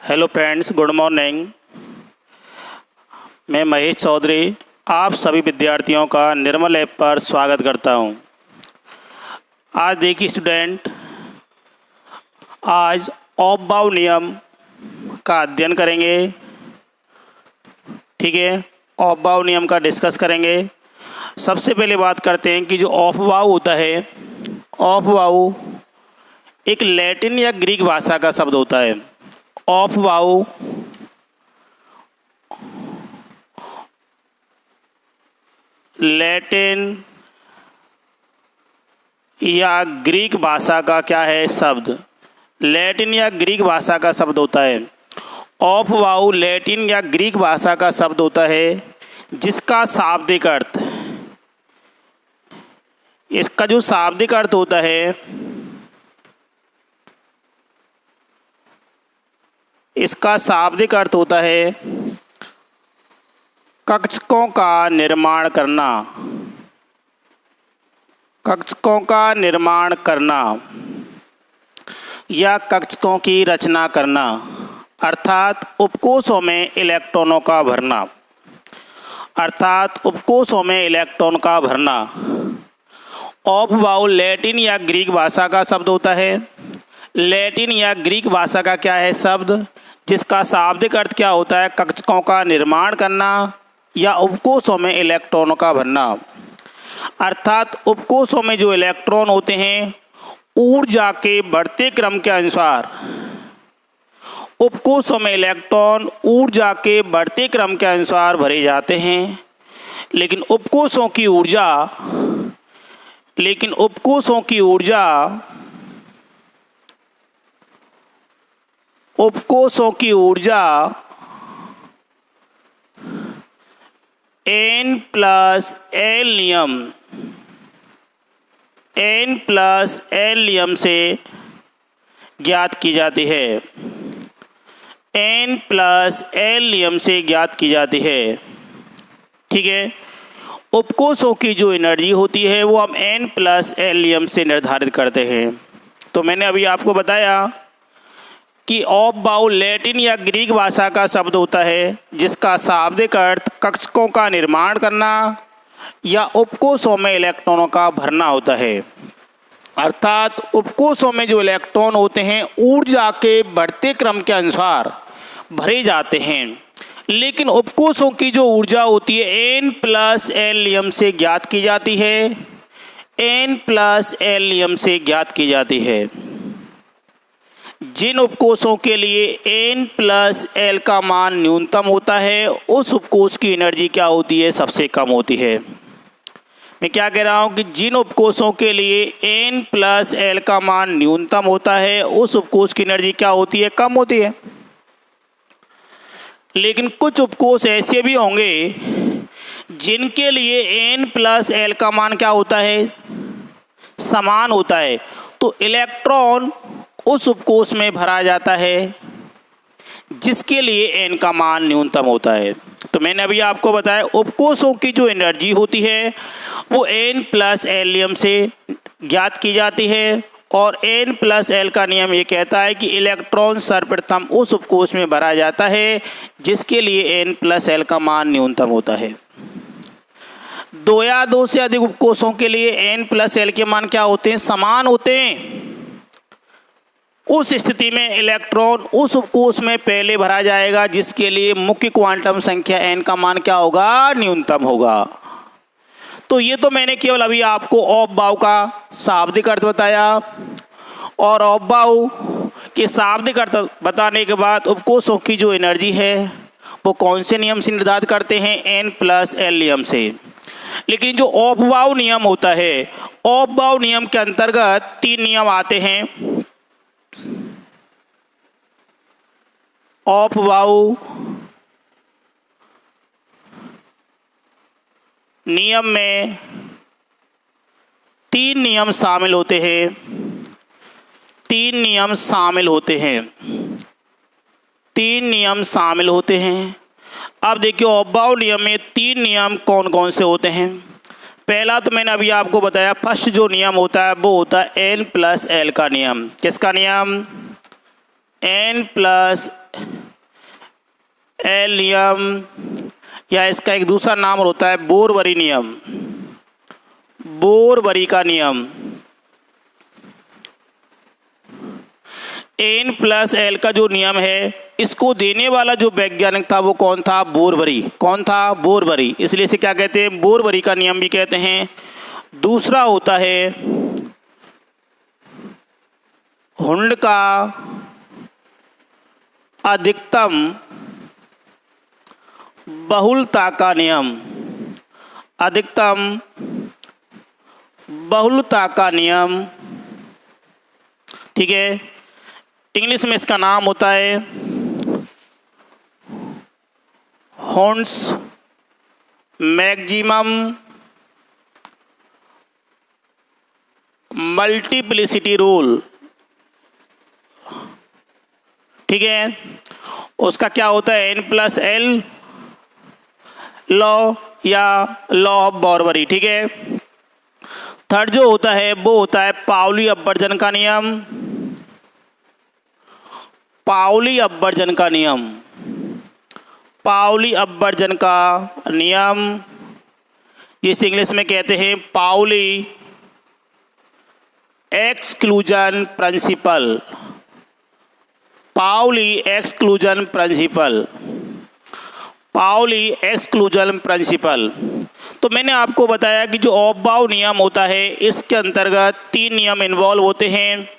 Hello friends, good morning. मैं महेश चौधरी आप सभी विद्यार्थियों का निर्मल ऐप पर स्वागत करता हूं। आज देखिए स्टूडेंट, आज ऑफ-बाउ नियम का अध्ययन करेंगे। ठीक है, ऑफ-बाउ नियम का डिस्कस करेंगे। सबसे पहले बात करते हैं कि जो ऑफ-बाउ होता है, ऑफ-बाउ एक लैटिन या ग्रीक भाषा का शब्द होता है। ऑफ-बाउ लैटिन या ग्रीक भाषा का क्या है शब्द, लैटिन या ग्रीक भाषा का शब्द होता है। ऑफ-बाउ लैटिन या ग्रीक भाषा का शब्द होता है जिसका शाब्दिक अर्थ, इसका जो शाब्दिक अर्थ होता है, इसका शाब्दिक अर्थ होता है कक्षकों का निर्माण करना, कक्षकों का निर्माण करना या कक्षकों की रचना करना, अर्थात उपकोशों में इलेक्ट्रॉनों का भरना, अर्थात उपकोशों में इलेक्ट्रॉन का भरना। ऑफ-बाउ लैटिन या ग्रीक भाषा का शब्द होता है। लैटिन या ग्रीक भाषा का क्या है शब्द, जिसका शाब्दिक अर्थ क्या होता है कक्षकों का निर्माण करना या उपकोशों में इलेक्ट्रॉनों का भरना, अर्थात उपकोशों में जो इलेक्ट्रॉन होते हैं ऊर्जा के बढ़ते क्रम के अनुसार, उपकोशों में इलेक्ट्रॉन ऊर्जा के बढ़ते क्रम के अनुसार भरे जाते हैं। लेकिन उपकोशों की ऊर्जा N+L नियम से ज्ञात की जाती है। N+L नियम से ज्ञात की जाती है। ठीक है, उपकोशों की जो एनर्जी होती है वो हम N+L नियम से निर्धारित करते हैं। तो मैंने अभी आपको बताया कि ऑफ-बाउ लैटिन या ग्रीक भाषा का शब्द होता है जिसका शाब्दिक अर्थ कक्षकों का निर्माण करना या उपकोशों में इलेक्ट्रॉनों का भरना होता है, अर्थात उपकोशों में जो इलेक्ट्रॉन होते हैं ऊर्जा के बढ़ते क्रम के अनुसार भरे जाते हैं। लेकिन उपकोशों की जो ऊर्जा होती है N+L नियम से ज्ञात की जाती है, N+L नियम से ज्ञात की जाती है। जिन उपकोशों के लिए N+L का मान न्यूनतम होता है उस उपकोश की एनर्जी क्या होती है, सबसे कम होती है। मैं क्या कह रहा हूँ कि जिन उपकोशों के लिए N+L का मान न्यूनतम होता है उस उपकोश की एनर्जी क्या होती है, कम होती है। लेकिन कुछ उपकोश ऐसे भी होंगे जिनके लिए N+L का मान क्या होता है, समान होता है, तो इलेक्ट्रॉन उस उपकोश में भरा जाता है जिसके लिए N का मान न्यूनतम होता है। तो मैंने अभी आपको बताया उपकोशों की जो एनर्जी होती है वो N+L नियम से ज्ञात की जाती है और N+L का नियम ये कहता है कि इलेक्ट्रॉन सर्वप्रथम उस उपकोश में भरा जाता है जिसके लिए N+L का मान न्यूनतम होता है। दो या दो से अधिक उपकोशों के लिए N+L के मान क्या होते हैं, समान होते हैं। उस स्थिति में इलेक्ट्रॉन उस उपकोश में पहले भरा जाएगा जिसके लिए मुख्य क्वांटम संख्या n का मान क्या होगा, न्यूनतम होगा। तो ये तो मैंने केवल अभी आपको ऑफ-बाउ का शाब्दिक अर्थ बताया और ऑफ-बाउ के शाब्दिक अर्थ बताने के बाद उपकोशों की जो एनर्जी है वो कौन से नियम से निर्धारित करते हैं, N+L नियम से। लेकिन जो ऑफ-बाउ नियम होता है, ऑफ-बाउ नियम के अंतर्गत 3 नियम आते हैं। ऑफ-बाउ नियम में 3 नियम शामिल होते हैं, 3 नियम शामिल होते हैं, 3 नियम शामिल होते हैं। अब देखिए ऑफ-बाउ नियम में 3 नियम कौन कौन से होते हैं। पहला तो मैंने अभी आपको बताया, फर्स्ट जो नियम होता है वो होता है N+L का नियम। किसका नियम, N+ एल नियम, या इसका एक दूसरा नाम होता है बोरबरी नियम, बोरबरी का नियम। एन प्लस एल का जो नियम है, इसको देने वाला जो वैज्ञानिक था वो कौन था? बोरबरी। कौन था? बोरबरी। इसलिए इसे क्या कहते हैं? बोरबरी का नियम भी कहते हैं। दूसरा होता है हुंड का अधिकतम बहुलता का नियम, अधिकतम बहुलता का नियम। ठीक है, इंग्लिश में इसका नाम होता है हुंड्स मैक्सिमम मल्टीप्लिसिटी रूल। ठीक है, उसका क्या होता है? एन प्लस एल लॉ या लॉ ऑफ बोरबरी। ठीक है, थर्ड जो होता है वो होता है पाउली अपवर्जन का नियम, पाउली अपवर्जन का नियम, पाउली अपवर्जन का नियम, जिसे इंग्लिश में कहते हैं Pauli exclusion principle, Pauli exclusion principle, Pauli exclusion principle. तो मैंने आपको बताया कि जो ऑफबाउ नियम होता है, इसके अंतर्गत 3 नियम इन्वॉल्व होते हैं।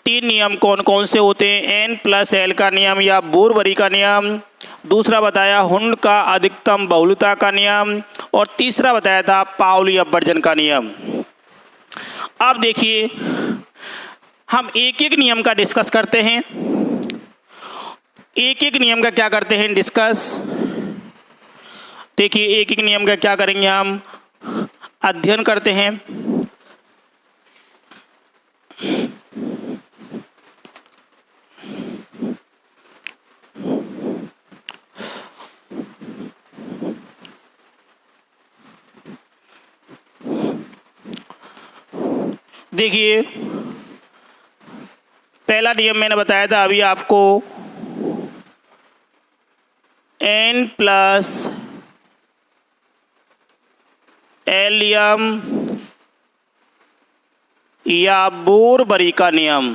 3 नियम कौन कौन से होते हैं? एन प्लस एल का नियम या बोरबरी का नियम, दूसरा बताया हुंड का अधिकतम बहुलता का नियम, और तीसरा बताया था पाउली अपवर्जन का नियम। अब देखिए, हम एक एक नियम का डिस्कस करते हैं। एक एक नियम का क्या करते हैं? डिस्कस। देखिए, एक एक नियम का क्या करेंगे? हम अध्ययन करते हैं। देखिए, पहला नियम मैंने बताया था अभी आपको, एन प्लस एलियम या बोरबरी का नियम,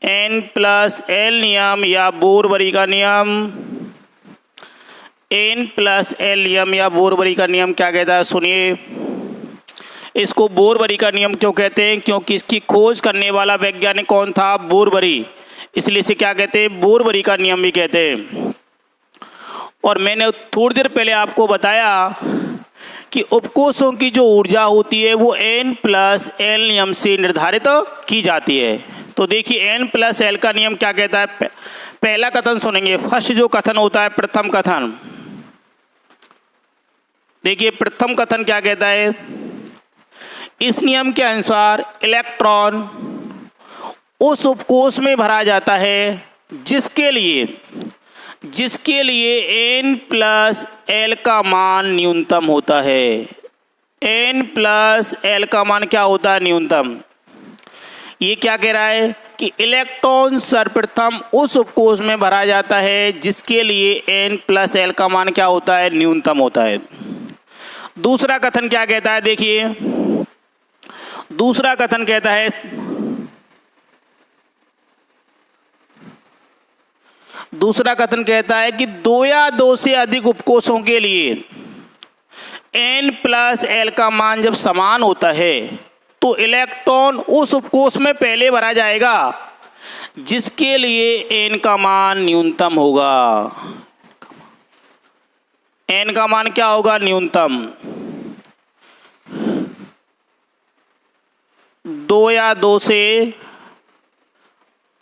एन प्लस एल नियम या बोरबरी का नियम, एन प्लस एल नियम या बोरबरी का नियम क्या कहता है? सुनिए, इसको बोरबरी का नियम क्यों कहते हैं? क्योंकि इसकी खोज करने वाला वैज्ञानिक कौन था? बोरबरी। इसलिए इसे क्या कहते हैं? बोरबरी का नियम भी कहते हैं। और मैंने थोड़ी देर पहले आपको बताया कि उपकोषों की जो ऊर्जा होती है वो एन प्लस एल नियम से निर्धारित की जाती है। तो देखिए, एन प्लस एल का नियम क्या कहता है? पहला कथन सुनेंगे। फर्स्ट जो कथन होता है, प्रथम कथन। देखिए, प्रथम कथन क्या कहता है? इस नियम के अनुसार इलेक्ट्रॉन उस उपकोष में भरा जाता है जिसके लिए एन प्लस एल का मान न्यूनतम होता है। एन प्लस एल का मान क्या होता है? न्यूनतम। ये क्या कह रहा है कि इलेक्ट्रॉन सर्वप्रथम उस उपकोष में भरा जाता है जिसके लिए एन प्लस एल का मान क्या होता है? न्यूनतम होता है। दूसरा कथन क्या कहता है? देखिए, दूसरा कथन कहता है, दूसरा कथन कहता है कि 2 या 2 से अधिक उपकोषों के लिए एन प्लस एल का मान जब समान होता है तो इलेक्ट्रॉन उस उपकोष में पहले भरा जाएगा जिसके लिए एन का मान न्यूनतम होगा। एन का मान क्या होगा? न्यूनतम। 2 या 2 से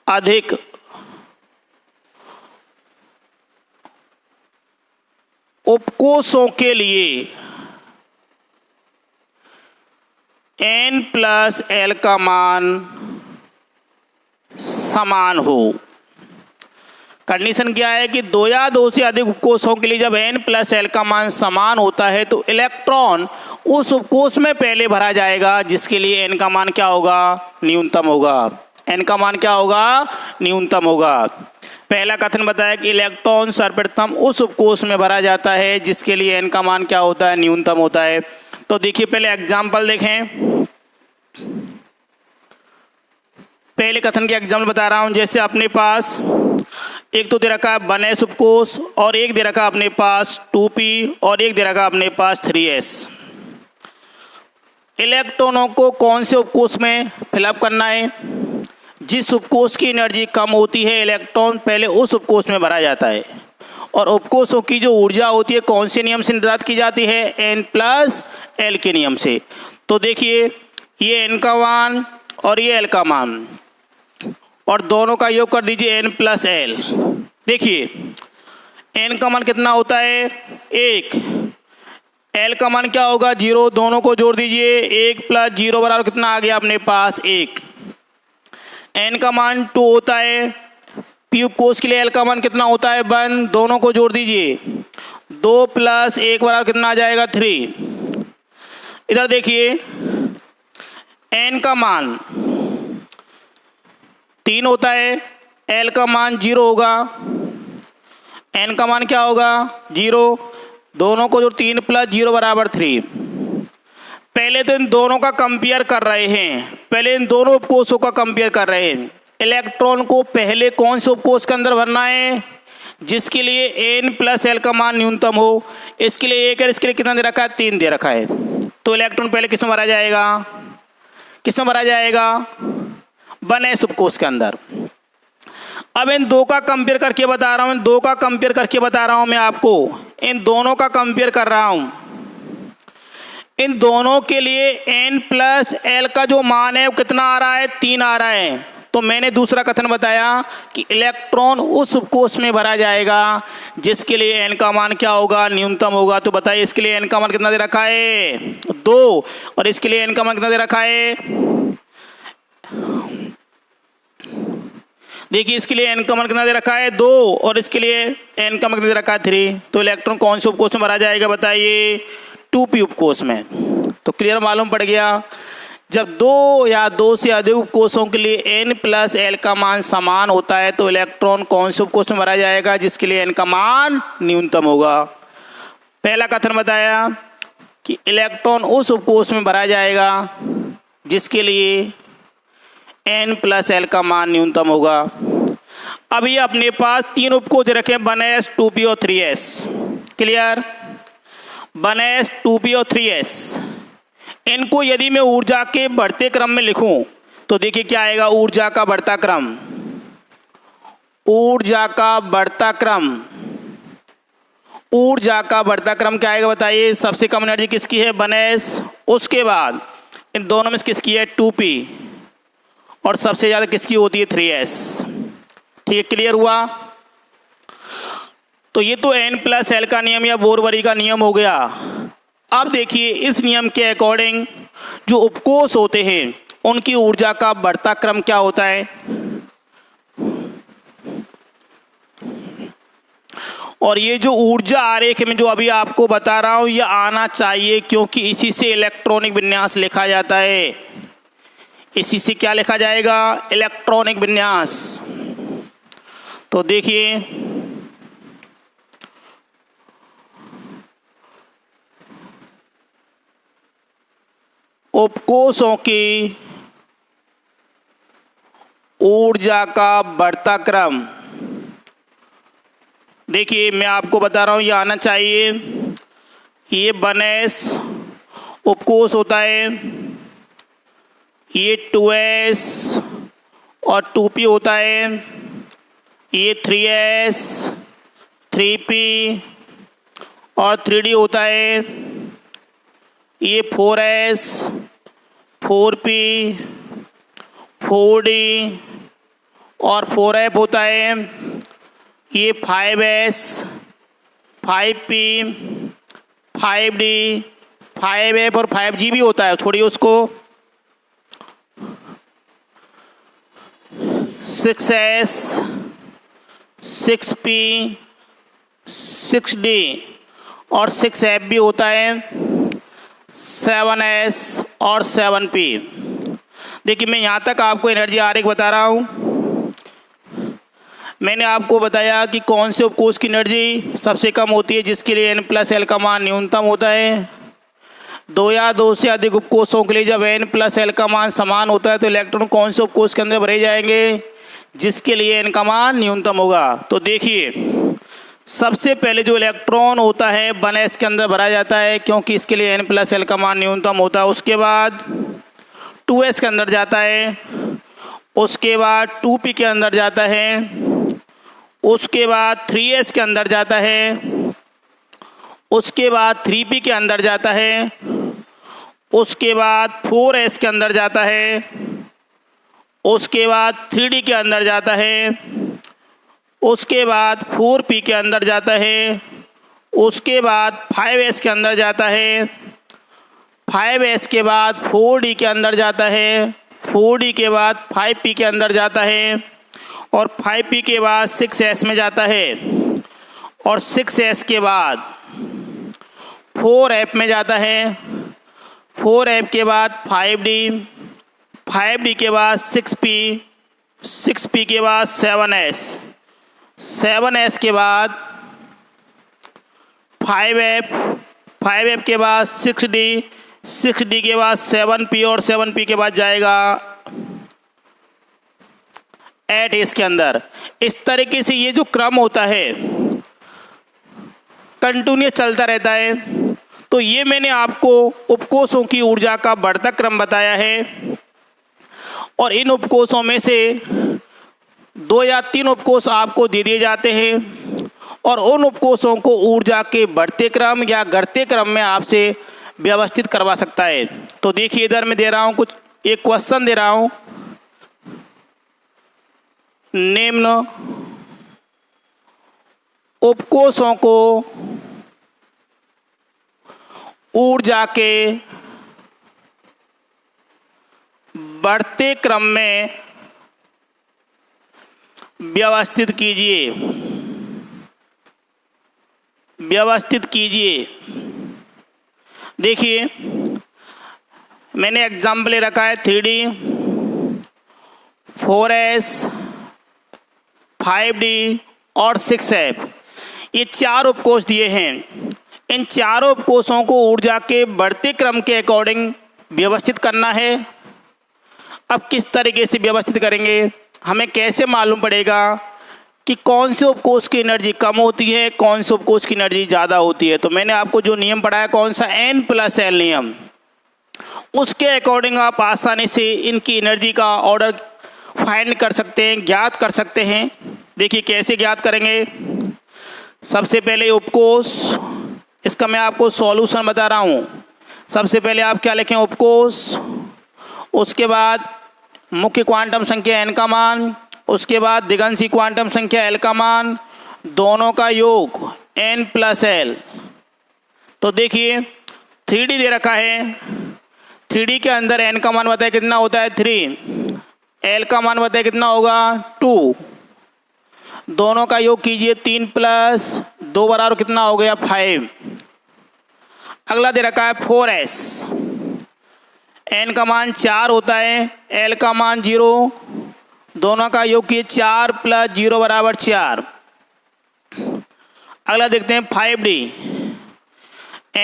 अधिक उपकोषों के लिए एन प्लस एल का मान समान हो। कंडीशन क्या है कि 2 या 2 से अधिक उपकोषों के लिए जब एन प्लस एल का मान समान होता है तो इलेक्ट्रॉन उस उपकोष में पहले भरा जाएगा जिसके लिए एन का मान क्या होगा? न्यूनतम होगा। एन का मान क्या होगा? न्यूनतम होगा। पहला कथन बताया कि इलेक्ट्रॉन सर्वप्रथम उस उपकोष में भरा जाता है जिसके लिए n का मान क्या होता है, न्यूनतम होता है। तो देखिए पहले एग्जाम्पल देखें। पहले कथन के एग्जाम्पल बता रहा हूं। जैसे अपने पास एक तो दे रखा है 1s उपकोष और एक दे रखा है अपने पास 2p और एक दे रखा है अपने पास 3s। इलेक्ट्रॉनों को कौन से उपकोष में फिलअप करना है? जिस उपकोष की एनर्जी कम होती है इलेक्ट्रॉन पहले उस उपकोष में भरा जाता है। और उपकोषों की जो ऊर्जा होती है कौन से नियम से निर्धारित की जाती है? n+l के नियम से। तो देखिए ये n का मान और ये l का मान और दोनों का योग कर दीजिए n+l। देखिए n का मान कितना होता है? 1। l का मान क्या होगा? 0। दोनों को जोड़ दीजिए, 1 + 0 बराबर कितना आ गया अपने पास? 1। n का मान 2 होता है। p उपकोष के लिए l का मान कितना होता है? 1। दोनों को जोड़ दीजिए, 2 + 1 बराबर कितना आ जाएगा? 3। इधर देखिए n का मान 3 होता है, l का मान 0 होगा, n का मान क्या होगा? 0। दोनों को जो 3 + 0 बराबर 3। पहले तो इन दोनों का कंपेयर कर रहे हैं, पहले इन दोनों उपकोषों का कंपेयर कर रहे हैं। इलेक्ट्रॉन को पहले कौन से उपकोष के अंदर भरना है? जिसके लिए n+l का मान न्यूनतम हो। इसके लिए 1 है, इसके लिए कितना दे रखा है? 3 दे रखा है। तो इलेक्ट्रॉन पहले किस में भरा जाएगा? किस में भरा जाएगा? 1s उपकोष के अंदर। अब इन दो का कंपेयर करके बता रहा हूं, इन दो का कंपेयर करके बता रहा हूं मैं आपको, इन दोनों का कंपेयर कर रहा हूं। इन दोनों के लिए n+l का जो मान है वो कितना आ रहा है? 3 आ रहा है। तो मैंने दूसरा कथन बताया कि इलेक्ट्रॉन उस उपकोष में भरा जाएगा जिसके लिए n का मान क्या होगा? न्यूनतम होगा। तो बताइए इसके लिए n का मान कितना दे रखा है? 2। और इसके लिए n का मान कितना दे रखा है? देखिए इसके लिए n का मान कितना दे रखा है? 2। और इसके लिए n का मान कितना दे रखा है? 3। तो इलेक्ट्रॉन कौन से उपकोष में भरा जाएगा बताइए? 2p उपकोष में। तो क्लियर मालूम पड़ गया। जब 2 या 2 से अधिक उपकोषों के लिए n+l का मान समान होता है तो इलेक्ट्रॉन कौन से उपकोष में भरा जाएगा? जिसके लिए n का मान न्यूनतम होगा। पहला कथन बताया कि इलेक्ट्रॉन उस उपकोष में भरा जाएगा जिसके लिए n+l का मान न्यूनतम होगा। अब ये अपने पास 3 उपकोष रखे 1s 2p और 3s। क्लियर? 1s 2p और 3s। इनको यदि मैं ऊर्जा के बढ़ते क्रम में लिखूं तो देखिए क्या आएगा? ऊर्जा का बढ़ता क्रम, ऊर्जा का बढ़ता क्रम, ऊर्जा का बढ़ता क्रम क्या आएगा बताइए? सबसे कम एनर्जी किसकी है? 1s। उसके बाद इन दोनों में किसकी है? 2p। और सबसे ज़्यादा किसकी होती है? 3s। ठीक है, क्लियर हुआ? तो ये तो n+l का नियम या बोरबरी का नियम हो गया। अब देखिए इस नियम के अकॉर्डिंग जो उपकोष होते हैं उनकी ऊर्जा का बढ़ता क्रम क्या होता है? और ये जो ऊर्जा आरेख में जो अभी आपको बता रहा हूं ये आना चाहिए, क्योंकि इसी से इलेक्ट्रॉनिक विन्यास लिखा जाता है। इसी से क्या लिखा जाएगा? इलेक्ट्रॉनिक विन्यास। तो देखिए उपकोषों की ऊर्जा का बढ़ता क्रम, देखिए मैं आपको बता रहा हूं ये आना चाहिए। ये 1s उपकोष होता है, ये 2s और 2p होता है, ये 3s 3p और 3d होता है, ये 4s 4p 4d और 4f होता है, ये 5s 5p 5d 5f और 5g भी होता है, छोड़िए उसको। 6s 6p 6d और 6f भी होता है, 7s और 7p। देखिए मैं यहाँ तक आपको एनर्जी आरेख बता रहा हूँ। मैंने आपको बताया कि कौन से उपकोष की एनर्जी सबसे कम होती है, जिसके लिए n+l का मान न्यूनतम होता है। दो या दो से अधिक उपकोषों के लिए जब n+l का मान समान होता है तो इलेक्ट्रॉन कौन से उपकोष के अंदर भरे जाएंगे, जिसके लिए n का मान न्यूनतम होगा। तो देखिए, सबसे पहले जो इलेक्ट्रॉन होता है 1s के अंदर भरा जाता है, क्योंकि इसके लिए n+l का मान न्यूनतम होता है। उसके बाद 2s के अंदर जाता है, उसके बाद 2p के अंदर जाता है, उसके बाद 3s के अंदर जाता है, उसके बाद 3p के अंदर जाता है, उसके बाद 4s के अंदर जाता है, उसके बाद 3d के अंदर जाता है, उसके बाद 4p के अंदर जाता है, उसके बाद 5s के अंदर जाता है, 5s के बाद 4d के अंदर जाता है, 4d के बाद 5p के अंदर जाता है, और 5p के बाद 6s में जाता है, और 6s के बाद 4f में जाता है, 4f के बाद 5d, 5d के बाद 6p, 6p के बाद 7s, 7s के बाद 5f, 5f के बाद 6d, 6d के बाद 7p, और 7p के बाद जाएगा 8s के अंदर। इस तरीके से ये जो क्रम होता है कंटिन्यूस चलता रहता है। तो ये मैंने आपको उपकोषों की ऊर्जा का बढ़ता क्रम बताया है, और इन उपकोषों में से 2 या 3 उपकोष आपको दे दिए जाते हैं, और उन उपकोषों को ऊर्जा के बढ़ते क्रम या घटते क्रम में आपसे व्यवस्थित करवा सकता है। तो देखिए, इधर मैं दे रहा हूँ कुछ एक क्वेश्चन दे रहा हूँ। निम्न उपकोषों को ऊर्जा के बढ़ते क्रम में व्यवस्थित कीजिए, व्यवस्थित कीजिए। देखिए, मैंने एग्जाम्पल ले रखा है 3D, 4s, 5d और 6f। ये 4 उपकोष दिए हैं। इन चारों उपकोषों को ऊर्जा के बढ़ते क्रम के अकॉर्डिंग व्यवस्थित करना है। अब किस तरीके से व्यवस्थित करेंगे, हमें कैसे मालूम पड़ेगा कि कौन से उपकोष की एनर्जी कम होती है, कौन से उपकोष की एनर्जी ज़्यादा होती है। तो मैंने आपको जो नियम पढ़ाया, कौन सा, n+l नियम, उसके अकॉर्डिंग आप आसानी से इनकी एनर्जी का ऑर्डर फाइंड कर सकते हैं, ज्ञात कर सकते हैं। देखिए कैसे ज्ञात करेंगे। सबसे पहले उपकोष, इसका मैं आपको सॉल्यूशन बता रहा हूँ। सबसे पहले आप क्या लिखें, उपकोष, उसके बाद मुख्य क्वांटम संख्या n का मान, उसके बाद दिगंशी क्वांटम संख्या l का मान, दोनों का योग n+l। तो देखिए 3D दे रखा है, 3D के अंदर n का मान बताए कितना होता है 3, l का मान बताए कितना होगा 2, दोनों का योग कीजिए 3 + 2 बराबर कितना हो गया 5। अगला दे रखा है 4s, n का मान 4 होता है, l का मान 0, दोनों का योग कीजिए 4 + 0 बराबर 4। अगला देखते हैं 5d,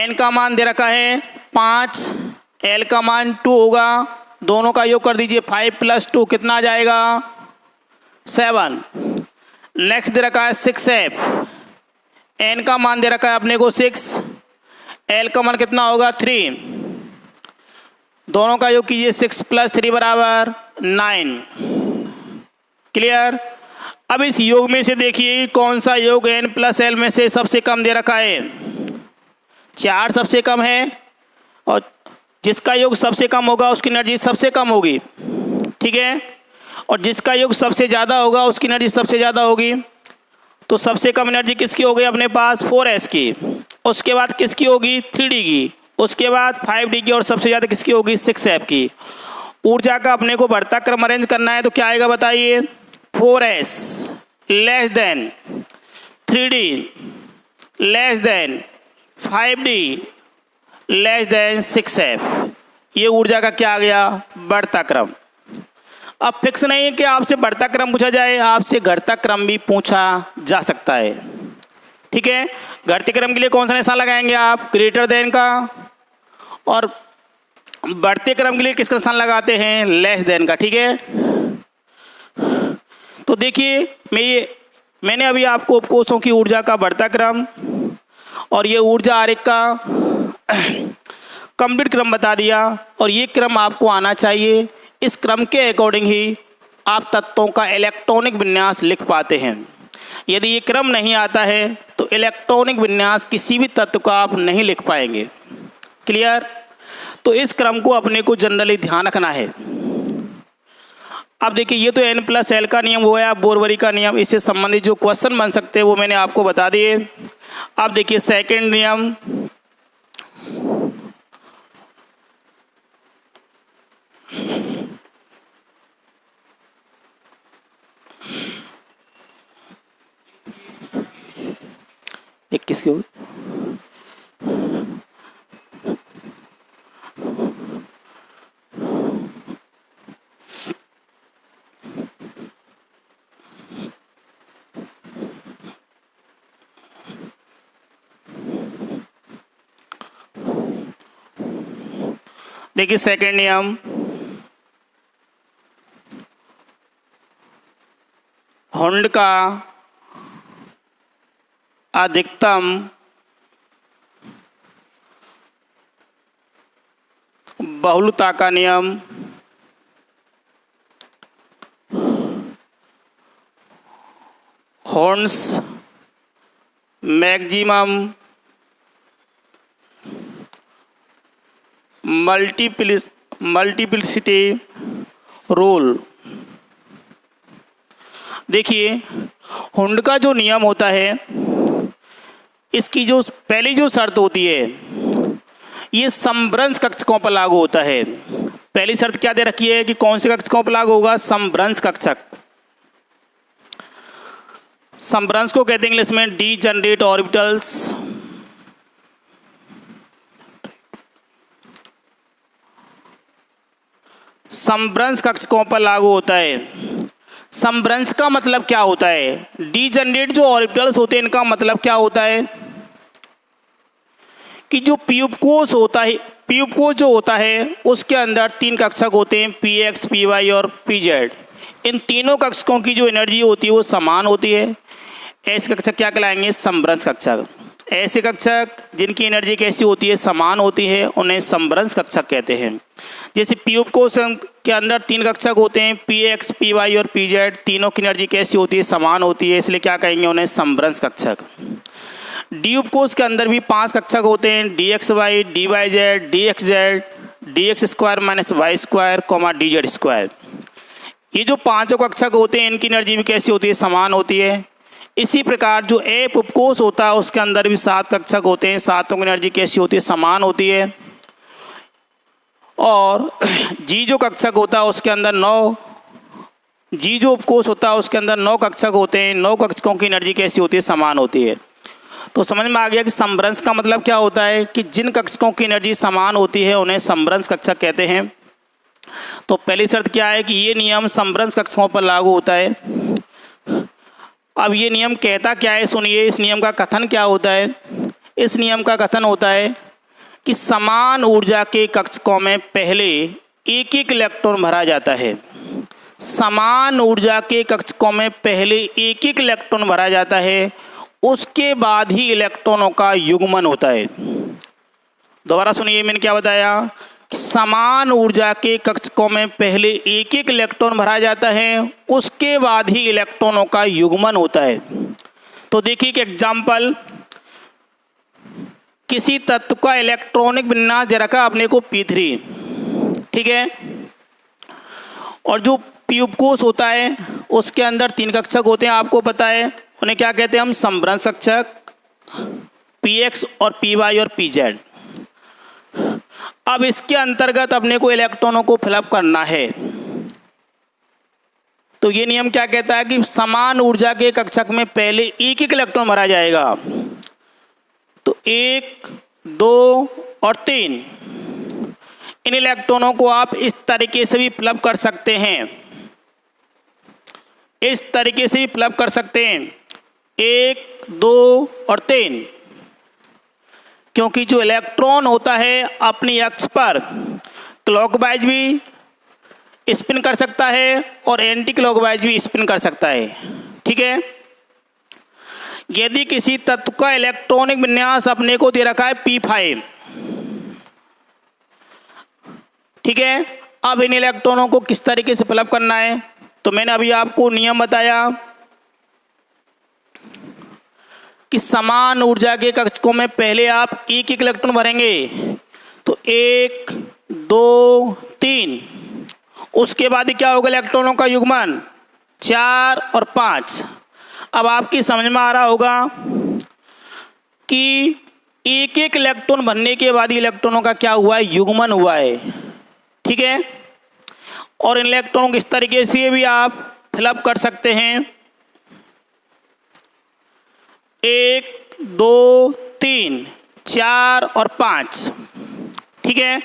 n का मान दे रखा है 5, l का मान 2 होगा, दोनों का योग कर दीजिए 5 + 2 कितना आ जाएगा 7। नेक्स्ट दे रखा है 6f, n का मान दे रखा है अपने को 6, l का मान कितना होगा 3, दोनों का योग कीजिए 6 + 3 बराबर 9। क्लियर। अब इस योग में से देखिए कौन सा योग n+l में से सबसे कम दे रखा है, 4 सबसे कम है, और जिसका योग सबसे कम होगा उसकी एनर्जी सबसे कम होगी, ठीक है, और जिसका योग सबसे ज़्यादा होगा उसकी एनर्जी सबसे ज़्यादा होगी। तो सबसे कम एनर्जी किसकी होगी अपने पास 4s की, उसके बाद किसकी होगी 3d की, उसके बाद 5d की, और सबसे ज़्यादा किसकी होगी 6f की। ऊर्जा का अपने को बढ़ता क्रम अरेंज करना है, तो क्या आएगा बताइए, 4s less than 3d less than 5d less than 6f। ये ऊर्जा का क्या आ गया बढ़ता क्रम। अब फिक्स नहीं है कि आपसे बढ़ता क्रम पूछा जाए, आपसे घटता क्रम भी पूछा जा सकता है। ठीक है, घटते क्रम के लिए कौन सा निशान लगाएंगे आप? ग्रेटर देन का। और बढ़ते क्रम के लिए किसका निशान लगाते हैं? लेस देन का। ठीक है, तो देखिए मैंने अभी आपको उपकोषों की ऊर्जा का बढ़ता क्रम और ये ऊर्जा आरेख का कंप्लीट क्रम बता दिया, और ये क्रम आपको आना चाहिए। इस क्रम के अकॉर्डिंग ही आप तत्वों का इलेक्ट्रॉनिक विन्यास लिख पाते हैं। यदि ये क्रम नहीं आता है तो इलेक्ट्रॉनिक विन्यास किसी भी तत्व का आप नहीं लिख पाएंगे। क्लियर? तो इस क्रम को अपने को जनरली ध्यान रखना है। अब देखिए, ये तो N+L का नियम हो गया, बोरवरी का नियम। इससे संबंधित जो क्वेश्चन बन सकते हैं वो मैंने आपको बता दिए। अब देखिए सेकंड नियम, एक किसके हो? देखिए सेकंड नियम, हुंड का अधिकतम बहुलता का नियम हॉर्न्स मैक्सिमम मल्टीप्लिसिटी रूल। देखिए हुंड का जो नियम होता है, इसकी जो पहली जो शर्त होती है, ये समभ्रंश कक्षकों पर लागू होता है। पहली शर्त क्या दे रखी है कि कौन से कक्षकों पर लागू होगा? समभ्रंश कक्षक। समभ्रंश को कहते हैं इंग्लिश में डीजनरेट ऑर्बिटल्स। समभ्रंश कक्षकों पर लागू होता है। समभ्रंश का मतलब क्या होता है? डीजनरेट जो ऑर्बिटल्स होते हैं, इनका मतलब क्या होता है कि जो पी उपकोष होता है, पी उपकोष जो होता है उसके अंदर 3 कक्षक होते हैं, px, py और pz। इन तीनों कक्षकों की जो एनर्जी होती है वो समान होती है। ऐसे कक्षक क्या कहलाएंगे? समभ्रंश कक्षक। ऐसे कक्षक जिनकी एनर्जी कैसी होती है? समान होती है, उन्हें समभ्रंश कक्षक कहते हैं। जैसे पी उपकोष के अंदर 3 कक्षक होते हैं, px, py और pz। तीनों की एनर्जी कैसी होती है? समान होती है, इसलिए क्या कहेंगे? उन्हें समभ्रंश कक्षक। डी उपकोष के अंदर भी 5 कक्षक होते हैं, dxy, dyz, dxz, dx² - y², dz²। ये जो 5 कक्षक होते हैं, इनकी एनर्जी भी कैसी होती है? समान होती है। इसी प्रकार जो एफ उपकोष होता है उसके अंदर भी 7 कक्षक होते हैं, सातों की एनर्जी कैसी होती है? समान होती है। और जी जो कक्षक होता है उसके अंदर 9, जी जो उपकोष होता है उसके अंदर 9 कक्षक होते हैं, 9 कक्षकों की एनर्जी कैसी होती है? समान होती है। तो समझ में आ गया कि समभ्रंश का मतलब क्या होता है कि जिन कक्षकों की एनर्जी समान होती है उन्हें समभ्रंश कक्षक कहते हैं। तो पहली शर्त क्या है कि ये नियम समभ्रंश कक्षकों पर लागू होता है। अब ये नियम कहता क्या है, सुनिए। इस नियम का कथन क्या होता है? इस नियम का कथन होता है कि समान ऊर्जा के कक्षकों में पहले एक एक इलेक्ट्रॉन भरा जाता है। समान ऊर्जा के कक्षकों में पहले एक एक इलेक्ट्रॉन भरा जाता है, उसके बाद ही इलेक्ट्रॉनों का युग्मन होता है। दोबारा सुनिए, मैंने क्या बताया? समान ऊर्जा के कक्षकों में पहले एक एक इलेक्ट्रॉन भरा जाता है, उसके बाद ही इलेक्ट्रॉनों का युग्मन होता है। तो देखिए कि एग्जाम्पल, किसी तत्व का इलेक्ट्रॉनिक विन्यास दे रखा अपने को P3, ठीक है, और जो पी उपकोष होता है उसके अंदर 3 कक्षक होते हैं, आपको पता है। उन्हें क्या कहते हैं हम? समभ्रंश कक्षक, px और py और pz। अब इसके अंतर्गत अपने को इलेक्ट्रॉनों को फिलअप करना है। तो ये नियम क्या कहता है कि समान ऊर्जा के कक्षक में पहले एक एक इलेक्ट्रॉन भरा जाएगा। तो 1, 2 और 3 इन इलेक्ट्रॉनों को आप इस तरीके से भी फिलअप कर सकते हैं। इस तरीके से भी फिलअप कर सकते हैं 1, 2 और 3, क्योंकि जो इलेक्ट्रॉन होता है अपनी अक्ष पर क्लॉकवाइज भी स्पिन कर सकता है और एंटी क्लॉकवाइज भी स्पिन कर सकता है। ठीक है, यदि किसी तत्व का इलेक्ट्रॉनिक विन्यास अपने को दे रखा है P5, ठीक है, अब इन इलेक्ट्रॉनों को किस तरीके से फिलअप करना है, तो मैंने अभी आपको नियम बताया कि समान ऊर्जा के कक्षकों में पहले आप एक एक इलेक्ट्रॉन भरेंगे, तो 1, 2, 3, उसके बाद क्या होगा इलेक्ट्रॉनों का युग्मन 4 और 5। अब आपकी समझ में आ रहा होगा कि एक एक इलेक्ट्रॉन भरने के बाद इलेक्ट्रॉनों का क्या हुआ है, युग्मन हुआ है। ठीक है, और इन इलेक्ट्रॉनों को इस तरीके से भी आप फिलअप कर सकते हैं 1, 2, 3, 4 और 5। ठीक है,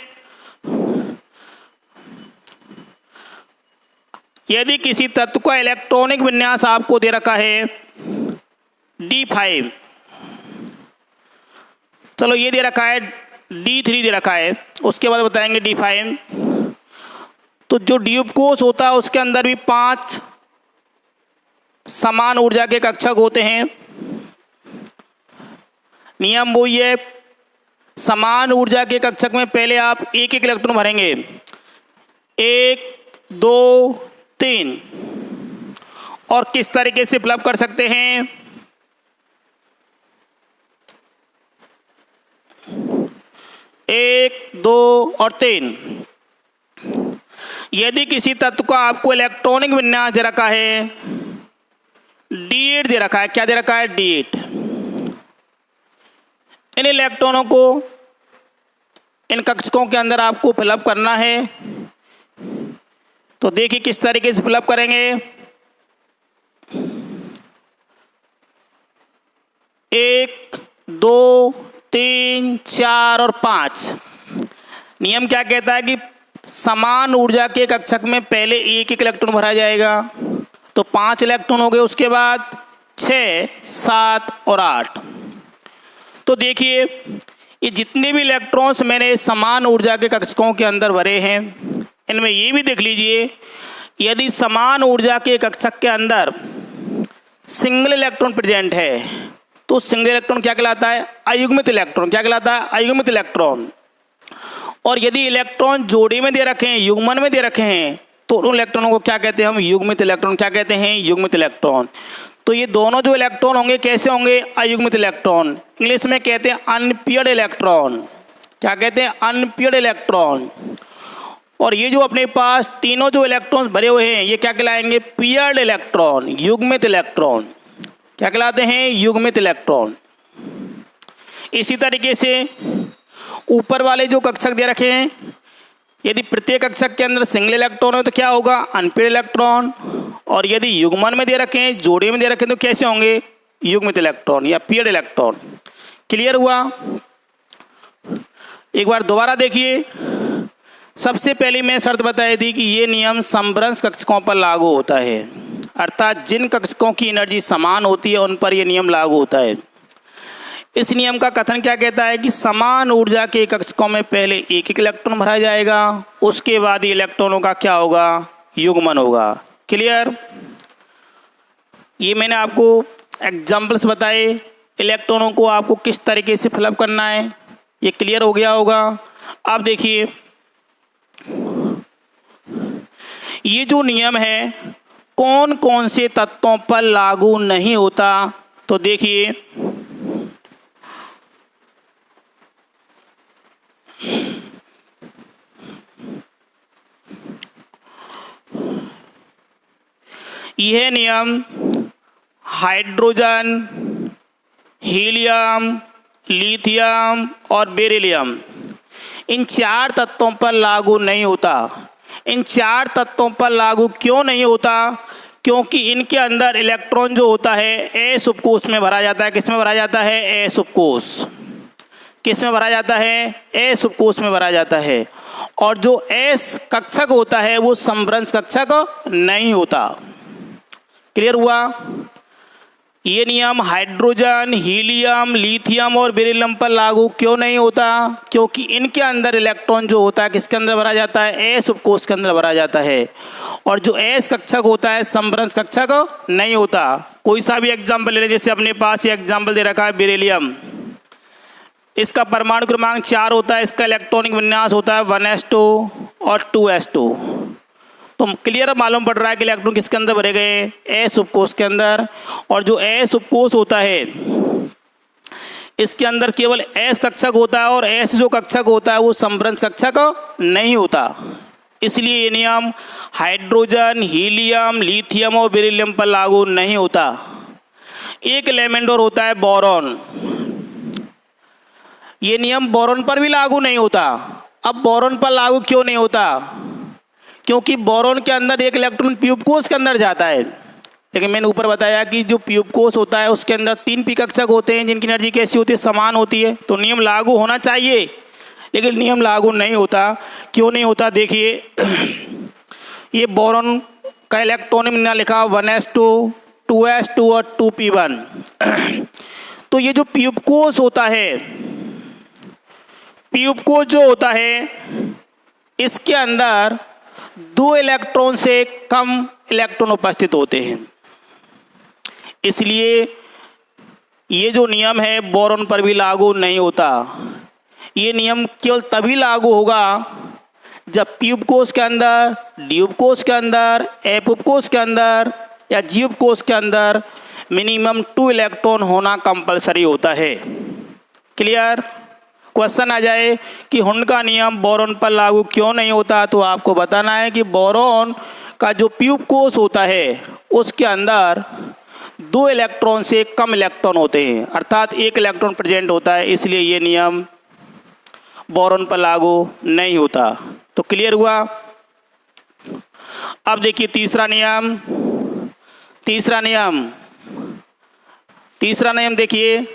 यदि किसी तत्व का इलेक्ट्रॉनिक विन्यास आपको दे रखा है D5, चलो ये दे रखा है D3 दे रखा है, उसके बाद बताएंगे D5। तो जो ड्यूब कोष होता है उसके अंदर भी 5 समान ऊर्जा के कक्षक होते हैं। नियम वही है, समान ऊर्जा के कक्षक में पहले आप एक एक इलेक्ट्रॉन भरेंगे 1, 2, 3, और किस तरीके से फिलअप कर सकते हैं 1, 2 और 3। यदि किसी तत्व का आपको इलेक्ट्रॉनिक विन्यास दे रखा है D8 दे रखा है, क्या दे रखा है D8, इन इलेक्ट्रॉनों को इन कक्षकों के अंदर आपको फिलअप करना है। तो देखिए किस तरीके से फिलअप करेंगे 1, 2, 3, 4 और 5। नियम क्या कहता है कि समान ऊर्जा के कक्षक में पहले एक एक इलेक्ट्रॉन भरा जाएगा, तो 5 इलेक्ट्रॉन हो गए, उसके बाद 6, 7 और 8। तो देखिए ये जितने भी इलेक्ट्रॉन्स मैंने समान ऊर्जा के कक्षकों के अंदर भरे हैं, इनमें ये भी देख लीजिए, यदि समान ऊर्जा के कक्षक के अंदर सिंगल इलेक्ट्रॉन प्रेजेंट है तो सिंगल इलेक्ट्रॉन क्या कहलाता है, अयुग्मित इलेक्ट्रॉन। क्या कहलाता है, अयुग्मित इलेक्ट्रॉन। और यदि इलेक्ट्रॉन जोड़ी में दे रखे हैं, युग्मन में दे रखे हैं, तो उन इलेक्ट्रॉनों को क्या कहते हैं हम, युग्मित इलेक्ट्रॉन। क्या कहते हैं, युग्मित इलेक्ट्रॉन। तो ये दोनों जो इलेक्ट्रॉन होंगे कैसे होंगे, अयुग्मित इलेक्ट्रॉन। इंग्लिश में कहते हैं अनपेयर्ड इलेक्ट्रॉन। क्या कहते हैं, अनपेयर्ड इलेक्ट्रॉन। और ये जो अपने पास तीनों जो इलेक्ट्रॉन्स भरे हुए हैं ये क्या कहलाएंगे, पेयर्ड इलेक्ट्रॉन, युग्मित इलेक्ट्रॉन। क्या कहलाते हैं, युग्मित इलेक्ट्रॉन। इसी तरीके से ऊपर वाले जो कक्षक दे रखे हैं, यदि प्रत्येक कक्षक के अंदर सिंगल इलेक्ट्रॉन हो तो क्या होगा, अनपेयर्ड इलेक्ट्रॉन। और यदि युग्मन में दे रखे हैं, जोड़ी में दे रखे हैं, तो कैसे होंगे, युग्मित इलेक्ट्रॉन या पेयर्ड इलेक्ट्रॉन। क्लियर हुआ। एक बार दोबारा देखिए, सबसे पहले मैं शर्त बताई थी कि ये नियम समभ्रंश कक्षकों पर लागू होता है, अर्थात जिन कक्षकों की एनर्जी समान होती है उन पर यह नियम लागू होता है। इस नियम का कथन क्या कहता है कि समान ऊर्जा के कक्षकों में पहले एक एक इलेक्ट्रॉन भरा जाएगा, उसके बाद इलेक्ट्रॉनों का क्या होगा, युग्मन होगा। क्लियर। ये मैंने आपको एग्जाम्पल्स बताए, इलेक्ट्रॉनों को आपको किस तरीके से फिलअप करना है, ये क्लियर हो गया होगा। अब देखिए ये जो नियम है कौन कौन से तत्वों पर लागू नहीं होता, तो देखिए यह नियम हाइड्रोजन, हीलियम, लिथियम और बेरिलियम, इन 4 तत्वों पर लागू नहीं होता। इन 4 तत्वों पर लागू क्यों नहीं होता, क्योंकि इनके अंदर इलेक्ट्रॉन जो होता है एस उपकोष में भरा जाता है। किस में भरा जाता है, एस उपकोष। किस में भरा जाता है, एस उपकोष में भरा जाता है। और जो एस कक्षक होता है वो समभ्रंश कक्षक नहीं होता। क्लियर हुआ? ये नियम हाइड्रोजन, हीलियम, लिथियम और बेरिलियम पर लागू क्यों नहीं होता? क्योंकि इनके अंदर इलेक्ट्रॉन जो होता है किसके अंदर भरा जाता है? एस उपकोष के अंदर भरा जाता है। और जो एस कक्षक होता है समभ्रंश कक्षक नहीं होता। कोई सा भी एग्जाम्पल ले लें, जैसे अपने पास ये एग्जाम्पल दे रखा है बेरिलियम, इसका परमाणु क्रमांक 4 होता है, इसका इलेक्ट्रॉनिक विन्यास होता है 1s2 और 2s2। तो क्लियर मालूम पड़ रहा है कि इलेक्ट्रॉन किसके अंदर भरे गए? एस उपकोष के अंदर। और जो एस उपकोष होता है इसके अंदर केवल एस कक्षक होता है और एस जो कक्षक होता है वो समभ्रंश कक्षक नहीं होता। इसलिए ये नियम हाइड्रोजन, हीलियम, लिथियम और बेरिलियम पर लागू नहीं होता। एक एलिमेंट और होता है बोरॉन। ये नियम बोरॉन पर भी लागू नहीं होता। अब बोरॉन पर लागू क्यों नहीं होता? क्योंकि बोरॉन के अंदर एक इलेक्ट्रॉन पी उपकोष के अंदर जाता है। लेकिन मैंने ऊपर बताया कि जो पी उपकोष होता है उसके अंदर 3 पी कक्षक होते हैं जिनकी एनर्जी कैसी होती है? समान होती है। तो नियम लागू होना चाहिए, लेकिन नियम लागू नहीं होता। क्यों नहीं होता? देखिए, ये बोरॉन का इलेक्ट्रॉनिक विन्यास लिखा 1s2, 2s2 और 2p1। तो ये जो पी उपकोष होता है, पी उपकोष जो होता है इसके अंदर 2 इलेक्ट्रॉन से कम इलेक्ट्रॉन उपस्थित होते हैं। इसलिए ये जो नियम है बोरॉन पर भी लागू नहीं होता। ये नियम केवल तभी लागू होगा जब पी उपकोष के अंदर, डी उपकोष के अंदर, एफ उपकोष के अंदर या जी उपकोष के अंदर मिनिमम 2 इलेक्ट्रॉन होना कंपलसरी होता है। क्लियर? क्वेश्चन आ जाए कि हुंड का नियम बोरॉन पर लागू क्यों नहीं होता, तो आपको बताना है कि बोरॉन का जो पी उपकोष होता है उसके अंदर 2 इलेक्ट्रॉन से कम इलेक्ट्रॉन होते हैं, अर्थात 1 इलेक्ट्रॉन प्रेजेंट होता है। इसलिए ये नियम बोरॉन पर लागू नहीं होता। तो क्लियर हुआ? अब देखिए तीसरा नियम। तीसरा नियम देखिए,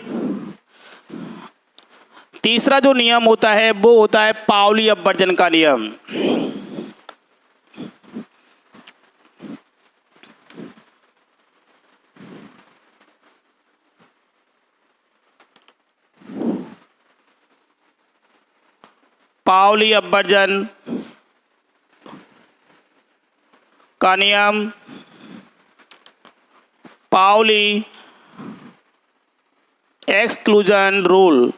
तीसरा जो नियम होता है वो होता है पाउली अपवर्जन का नियम। पाउली अपवर्जन का नियम, पाउली एक्सक्लूजन रूल।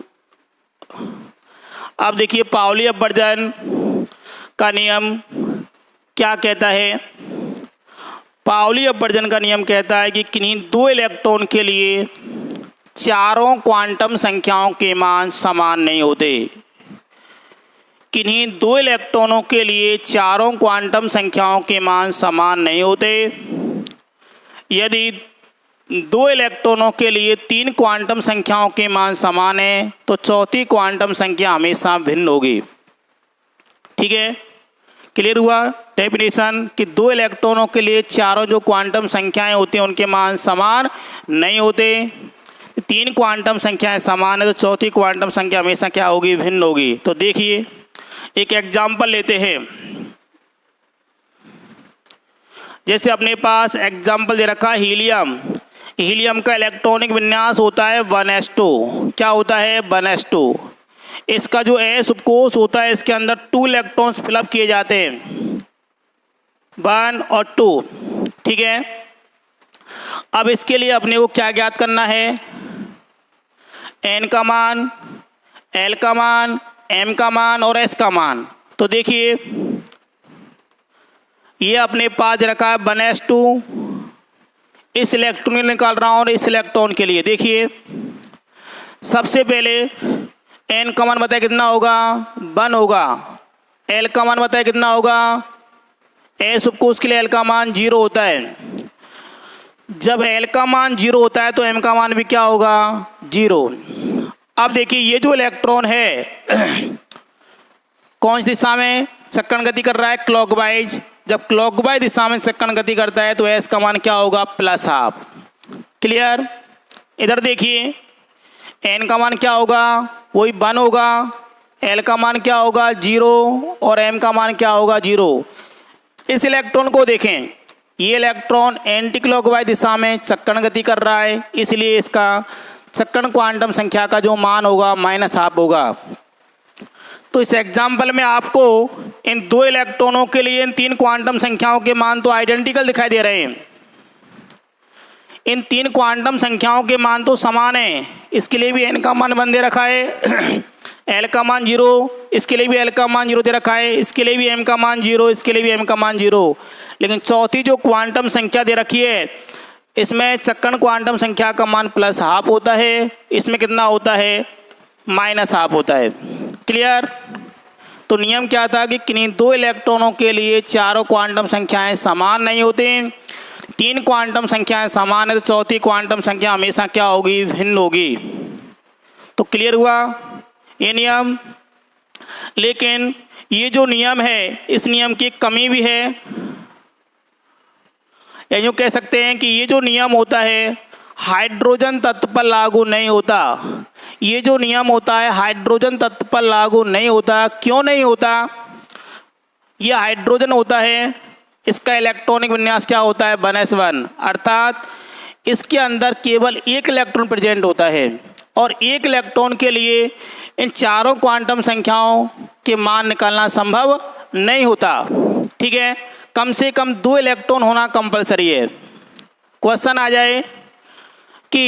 अब देखिए पाउली अपवर्जन का नियम क्या कहता है? पाउली अपवर्जन का नियम कहता है कि किन्हीं 2 इलेक्ट्रॉन के लिए चारों क्वांटम संख्याओं के मान समान नहीं होते। किन्हीं 2 इलेक्ट्रॉनों के लिए चारों क्वांटम संख्याओं के मान समान नहीं होते। यदि 2 इलेक्ट्रॉनों के लिए 3 क्वांटम संख्याओं के मान समान है तो चौथी क्वांटम संख्या हमेशा भिन्न होगी। ठीक है? क्लियर हुआ डेफिनेशन कि 2 इलेक्ट्रॉनों के लिए चारों जो क्वांटम संख्याएं होती हैं उनके मान समान नहीं होते। 3 क्वांटम संख्याएं समान है तो चौथी क्वांटम संख्या हमेशा क्या होगी? भिन्न होगी। तो देखिए एक एग्जाम्पल लेते हैं। जैसे अपने पास एग्जाम्पल दे रखा है हीलियम। हीलियम का इलेक्ट्रॉनिक विन्यास होता है 1s2। क्या होता है? 1s2। इसका जो एस उपकोष होता है इसके अंदर 2 इलेक्ट्रॉन्स फिलअप किए जाते हैं, 1 और 2। ठीक है? अब इसके लिए अपने को क्या ज्ञात करना है? n का मान, l का मान, m का मान और s का मान। तो देखिए ये अपने पास रखा है 1s2। इस इलेक्ट्रॉन में निकाल रहा हूँ और इस इलेक्ट्रॉन के लिए देखिए सबसे पहले n का मान बताए कितना होगा? 1 होगा। l का मान बताए कितना होगा? s उपकोष के लिए l का मान 0 होता है। जब l का मान 0 होता है तो m का मान भी क्या होगा? 0। अब देखिए ये जो इलेक्ट्रॉन है कौन सी दिशा में चक्रण गति कर रहा है? क्लॉकवाइज। जब क्लॉकवाइज दिशा में चक्रण गति करता है तो s का मान क्या होगा? +12। क्लियर? इधर देखिए n का मान क्या होगा? वही 1 होगा। l का मान क्या होगा? 0 और m का मान क्या होगा? 0। इस इलेक्ट्रॉन को देखें, ये इलेक्ट्रॉन एंटी क्लॉकवाइज दिशा में चक्रण गति कर रहा है, इसलिए इसका चक्रण क्वांटम संख्या का जो मान होगा -12 होगा। तो इस एग्जाम्पल में आपको इन 2 इलेक्ट्रॉनों के लिए इन 3 क्वांटम संख्याओं के मान तो आइडेंटिकल दिखाई दे रहे हैं। इन 3 क्वांटम संख्याओं के मान तो समान हैं। इसके लिए भी n का मान 1 दे रखा है, l का मान 0, इसके लिए भी l का मान 0 दे रखा है, इसके लिए भी m का मान 0, इसके लिए भी m का मान 0। लेकिन चौथी जो क्वांटम संख्या दे रखी है, इसमें चक्रण क्वांटम संख्या का मान +12 होता है, इसमें कितना होता है -12 होता है। क्लियर? तो नियम क्या था कि किन्हीं 2 इलेक्ट्रॉनों के लिए चारों क्वांटम संख्याएं समान नहीं होती, 3 क्वांटम संख्याएं समान है तो चौथी क्वांटम संख्या हमेशा क्या होगी, भिन्न होगी। तो क्लियर हुआ ये नियम। लेकिन ये जो नियम है, इस नियम की कमी भी है, या यूँ कह सकते हैं कि ये जो नियम होता है हाइड्रोजन तत्व पर लागू नहीं होता। ये जो नियम होता है हाइड्रोजन तत्व पर लागू नहीं होता। क्यों नहीं होता? ये हाइड्रोजन होता है, इसका इलेक्ट्रॉनिक विन्यास क्या होता है 1s1, अर्थात इसके अंदर केवल 1 इलेक्ट्रॉन प्रेजेंट होता है और 1 इलेक्ट्रॉन के लिए इन चारों क्वांटम संख्याओं के मान निकालना संभव नहीं होता। ठीक है, कम से कम 2 इलेक्ट्रॉन होना कंपलसरी है। क्वेश्चन आ जाए कि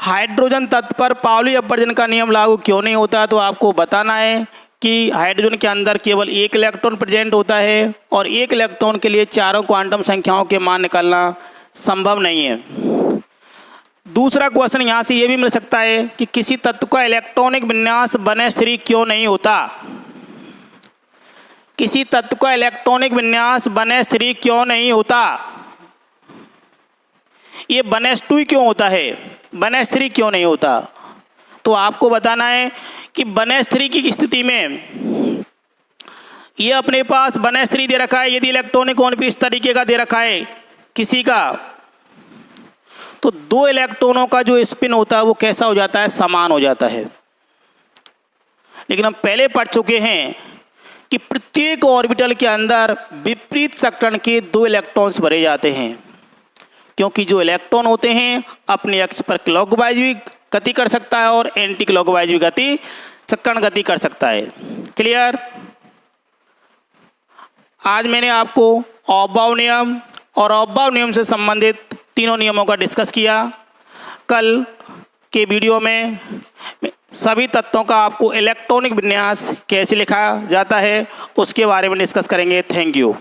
हाइड्रोजन तत्व पर पाउली अपवर्जन का नियम लागू क्यों नहीं होता, तो आपको बताना है कि हाइड्रोजन के अंदर केवल 1 इलेक्ट्रॉन प्रेजेंट होता है और 1 इलेक्ट्रॉन के लिए चारों क्वांटम संख्याओं के मान निकालना संभव नहीं है। दूसरा क्वेश्चन यहाँ से ये भी मिल सकता है कि किसी तत्व का इलेक्ट्रॉनिक विन्यास 1s3 क्यों नहीं होता। किसी तत्व का इलेक्ट्रॉनिक विन्यास 1s3 क्यों नहीं होता, ये 1s2 क्यों होता है, 1s3 क्यों नहीं होता। तो आपको बताना है कि 1s3 की स्थिति में ये अपने पास 1s3 दे रखा है, यदि इलेक्ट्रॉनिक कौन भी इस तरीके का दे रखा है किसी का, तो 2 इलेक्ट्रॉनों का जो स्पिन होता है वो कैसा हो जाता है, समान हो जाता है। लेकिन हम पहले पढ़ चुके हैं कि प्रत्येक ऑर्बिटल के अंदर विपरीत चक्रण के 2 इलेक्ट्रॉन्स भरे जाते हैं, क्योंकि जो इलेक्ट्रॉन होते हैं अपने अक्ष पर क्लॉकवाइज भी गति कर सकता है और एंटी क्लॉकवाइज भी गति चक्रण गति कर सकता है। क्लियर? आज मैंने आपको ऑफ-बाउ नियम और ऑफ-बाउ नियम से संबंधित तीनों नियमों का डिस्कस किया। कल के वीडियो में सभी तत्वों का आपको इलेक्ट्रॉनिक विन्यास कैसे लिखा जाता है उसके बारे में डिस्कस करेंगे। Thank you.